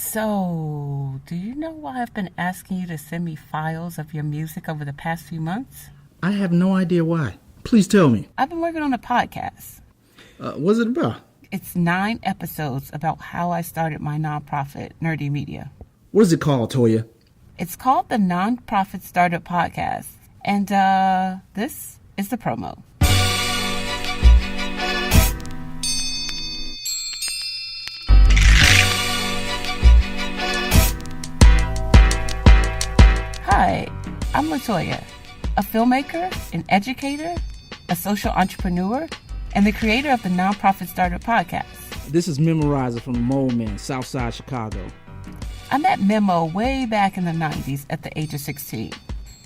So, do you know why I've been asking you to send me files of your music over the past few months? I have no idea why. Please tell me. I've been working on a podcast. What's it about? It's 9 episodes about how I started my nonprofit, Nerdy Media. What is it called, Toia? It's called the NonProfit Startup Podcast. And this is the promo. Hi, I'm Toia, a filmmaker, an educator, a social entrepreneur, and the creator of the NonProfit Startup Podcast. This is Memorizer from Molemen, Southside Chicago. I met Memo way back in the 90s at the age of 16.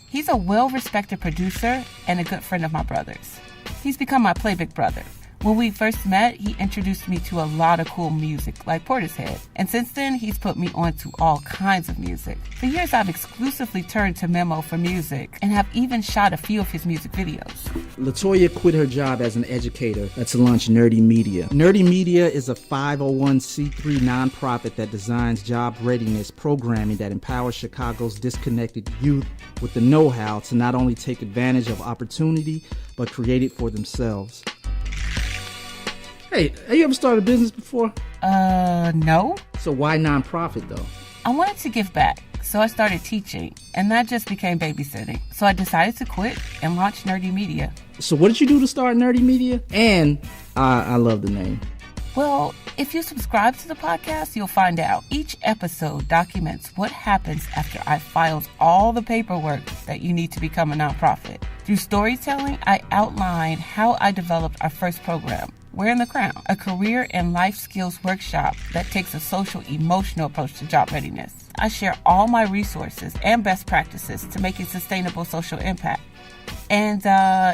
He's a well-respected producer and a good friend of my brother's. He's become my playback brother. When we first met, he introduced me to a lot of cool music, like Portishead. And since then, he's put me on to all kinds of music. For years, I've exclusively turned to Memo for music and have even shot a few of his music videos. LaToya quit her job as an educator to launch Nerdy Media. Nerdy Media is a 501c3 nonprofit that designs job readiness programming that empowers Chicago's disconnected youth with the know-how to not only take advantage of opportunity, but create it for themselves. Hey, have you ever started a business before? No. So why nonprofit though? I wanted to give back, so I started teaching, and that just became babysitting. So I decided to quit and launch Nerdy Media. So what did you do to start Nerdy Media? And I love the name. Well, if you subscribe to the podcast, you'll find out. Each episode documents what happens after I filed all the paperwork that you need to become a nonprofit. Through storytelling, I outline how I developed our first program, Wearing the Crown, a career and life skills workshop that takes a social-emotional approach to job readiness. I share all my resources and best practices to make a sustainable social impact. And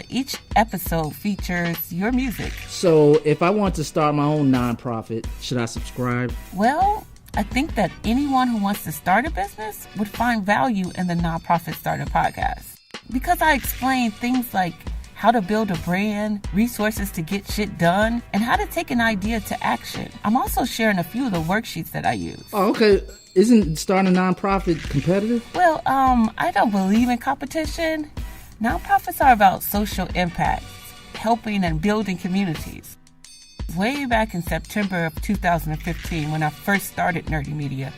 each episode features your music. So if I want to start my own nonprofit, should I subscribe? Well, I think that anyone who wants to start a business would find value in the NonProfit Startup Podcast. Because I explain things like how to build a brand, resources to get shit done, and how to take an idea to action. I'm also sharing a few of the worksheets that I use. Oh, okay. Isn't starting a nonprofit competitive? Well, I don't believe in competition. Nonprofits are about social impact, helping and building communities. Way back in September of 2015, when I first started Nerdy Media,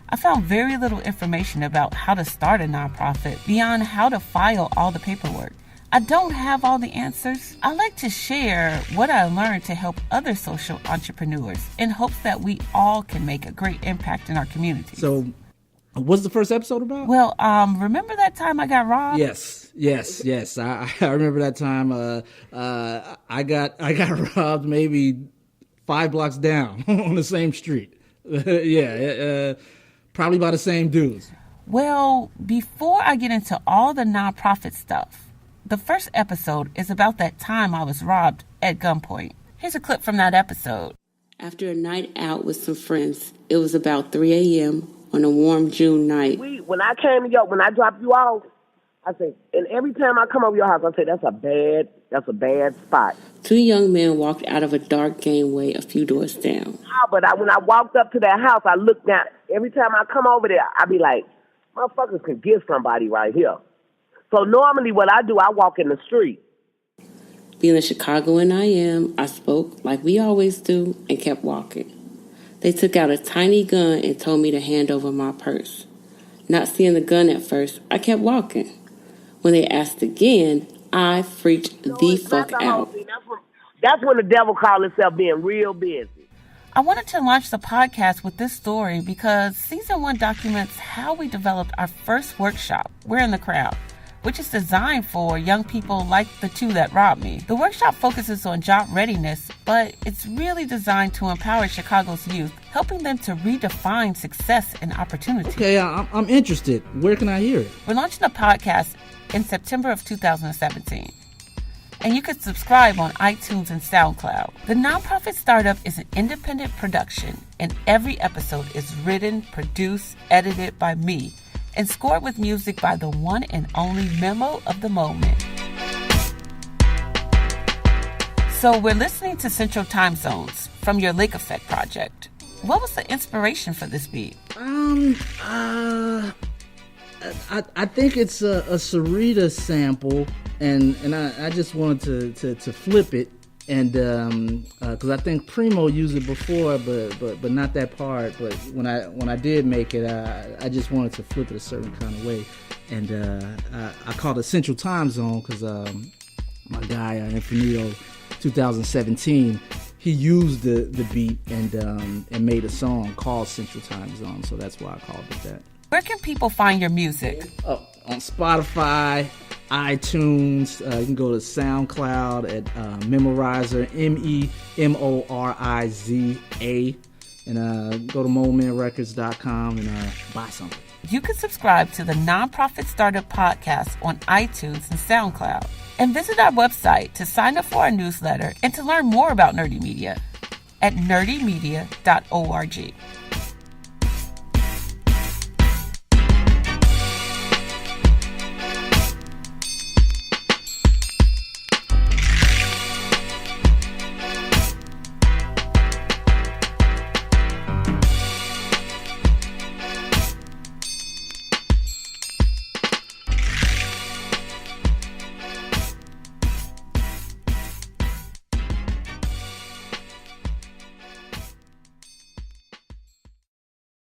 I found very little information about how to start a nonprofit beyond how to file all the paperwork. I don't have all the answers. I like to share what I learned to help other social entrepreneurs in hopes that we all can make a great impact in our communities. So, what's the first episode about? Well, remember that time I got robbed? Yes. I remember that time. I got robbed maybe 5 blocks down on the same street. Probably by the same dudes. Well, before I get into all the nonprofit stuff, the first episode is about that time I was robbed at gunpoint. Here's a clip from that episode. After a night out with some friends, it was about 3 a.m. on a warm June night. When I came to when I dropped you off, I said, and every time I come over your house, I say, that's a bad spot. 2 young men walked out of a dark gangway a few doors down. But when I walked up to that house, I looked down. Every time I come over there, I be like, motherfuckers can get somebody right here. So normally what I do, I walk in the street. Being the Chicagoan I am, I spoke like we always do and kept walking. They took out a tiny gun and told me to hand over my purse. Not seeing the gun at first, I kept walking. When they asked again, I freaked the fuck out. That's when the devil calls itself being real busy. I wanted to launch the podcast with this story because Season 1 documents how we developed our first workshop, Wearing the Crown, which is designed for young people like the 2 that robbed me. The workshop focuses on job readiness, but it's really designed to empower Chicago's youth, helping them to redefine success and opportunity. Okay, I'm interested. Where can I hear it? We're launching the podcast in September of 2017. And you can subscribe on iTunes and SoundCloud. The NonProfit Startup is an independent production, and every episode is written, produced, edited by me, and scored with music by the one and only Memo of Molemen. So we're listening to Central Time Zones from your Lake Effect project. What was the inspiration for this beat? I think it's a Sarita sample, and I just wanted to flip it, and because I think Primo used it before, but not that part. But when I did make it, I just wanted to flip it a certain kind of way, and I called it Central Time Zone because my guy Infinito 2017. He used the beat and made a song called Central Time Zone, so that's why I called it that. Where can people find your music? Oh, on Spotify, iTunes. You can go to SoundCloud at Memorizer, MEMORIZA, and go to MolemenRecords.com and buy something. You can subscribe to the NonProfit Startup Podcast on iTunes and SoundCloud. And visit our website to sign up for our newsletter and to learn more about Nerdy Media at nerdymedia.org.